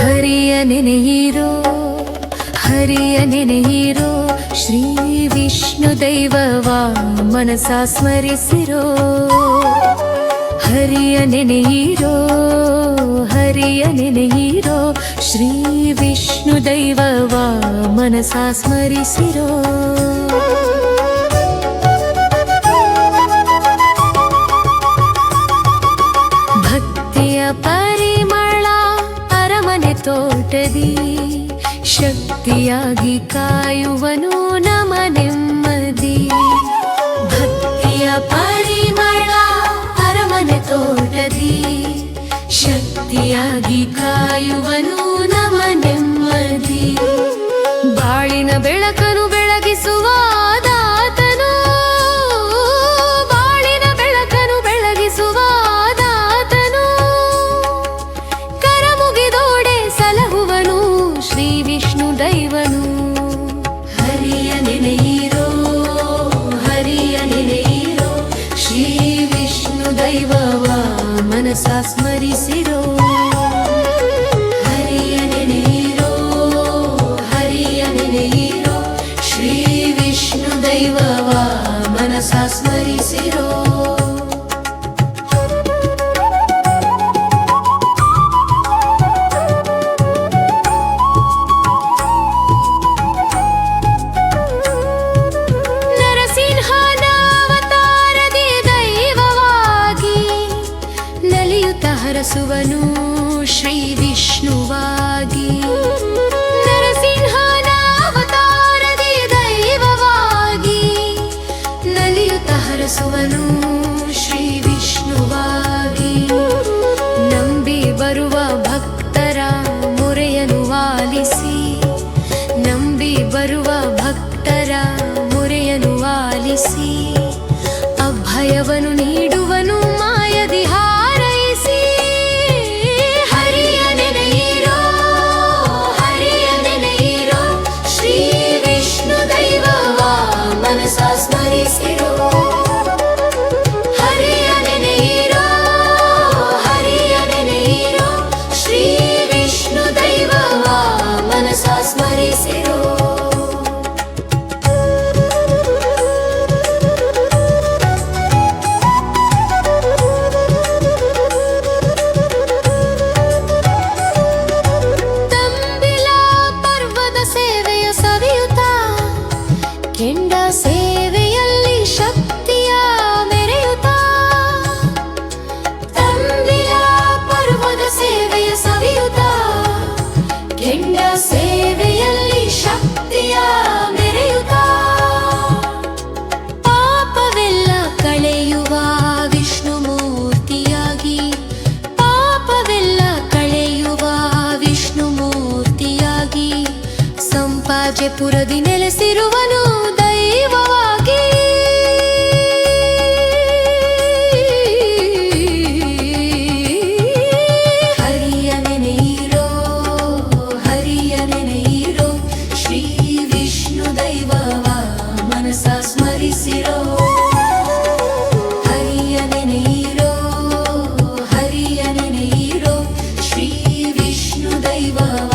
ಹರಿಯ ನೆನೆಯಿರೋ ಹರಿಯ ನೆನೆಯಿರೋ ಶ್ರೀ ವಿಷ್ಣು ದೈವವ ಮನಸ ಸ್ಮರಿಸಿರೋ ಹರಿಯ ನೆನೆಯಿರೋ ಹರಿಯ ನೆನೆಯಿರೋ ಶ್ರೀ ವಿಷ್ಣು ದೈವವ ಮನಸ ಸ್ಮರಿಸಿರೋ ಭಕ್ತಿಯ ಪರಿಮಳ ಅರಮನೆ ತೋಟದಿ ಶಕ್ತಿಯಾಗಿ ಕಾಯುವನು ನಮ ನೆಮ್ಮದಿ ಭಕ್ತಿಯ ಪರಿಮಳ ಅರಮನೆ ತೋಟದಿ ಶಕ್ತಿಯಾಗಿ ಕಾಯುವನು ನಮ ನೆಮ್ಮದಿ ಬಾಳಿನ ಬೆಳಕನು ಬೆಳಗಿಸುವ ದಾತನು ಬಾಳಿನ ಬೆಳಕನು ಬೆಳಗಿಸುವ ದಾತನು ಕರಮುಗಿದೋಡೆ ಸಲಹುವನು ಶ್ರೀ ವಿಷ್ಣು ದೈವನು ಹರಿಯ ನೆನೆಯಿರೋ ಹರಿಯ ನೆನೆಯಿರೋ ಶ್ರೀ ವಿಷ್ಣು ದೈವವ ಮನಸ ಸ್ಮರಿಸಿರೋ ಹರಿಯ ನೆನೆಯಿರೋ ಹರಿಯ ನೆನೆಯಿರೋ ಶ್ರೀ ವಿಷ್ಣು ದೈವವ ಮನಸ ಸ್ಮರಿಸಿರೋ ಹರಸುವನು ಶ್ರೀ ವಿಷ್ಣುವಾಗಿ ನರಸಿಂಹನ ಅವತಾರದಿ ದೈವವಾಗಿ ನಲಿಯುತ್ತ ಹರಸುವನು ಶ್ರೀ ವಿಷ್ಣುವಾಗಿ ನಂಬಿ ಬರುವ ಭಕ್ತರ ಮೊರೆಯನ್ನು ಆಲಿಸಿ ನಂಬಿ ಬರುವ ಭಕ್ತರ ಮೊರೆಯನ್ನು ಆಲಿಸಿ ಅಭಯವನ್ನು ನೀಡುವನು ಮಾಯದಿ ಸ್ಮರಿಸಿರೋ ಹರಿಯ ನೆನೆಯಿರೋ ಹರಿಯ ನೆನೆಯಿರೋ ಶ್ರೀ ವಿಷ್ಣು ದೈವವ ಮನಸ ಸ್ಮರಿಸಿರೋ ತಂಬಿಲ ಪರ್ವದ ಸೇವೆಯ ಸವಿಯುತ್ತ ಕೆಂಡ ಸೇವೆಯಲ್ಲಿ ಶಕ್ತಿಯ ಮೆರೆಯುತ್ತ ತಂಬಿಲ ಪರ್ವದ ಸೇವೆಯ ಸವಿಯುತ್ತ ಕೆಂಡ ಸೇವೆಯಲ್ಲಿ ಶಕ್ತಿಯ ಮೆರೆಯುತ್ತ ಪಾಪವೆಲ್ಲ ಕಳೆಯುವ ವಿಷ್ಣು ಮೂರ್ತಿಯಾಗಿ ಪಾಪವೆಲ್ಲ ಕಳೆಯುವ ವಿಷ್ಣು ಮೂರ್ತಿಯಾಗಿ ಸಂಪಾಜೆಪುರದಿ ನೆಲೆಸಿರುವನು ದೈವವಾಗಿ ಹರಿಯ ನೆನೆಯಿರೋ ಹರಿಯ ನೆನೆಯಿರೋ ಶ್ರೀ ವಿಷ್ಣು ದೈವವ ಮನಸ ಸ್ಮರಿಸಿರೋ ಹರಿಯ ನೆನೆಯಿರೋ ಹರಿಯ ನೆನೆಯಿರೋ ಶ್ರೀ ವಿಷ್ಣು ದೈವವ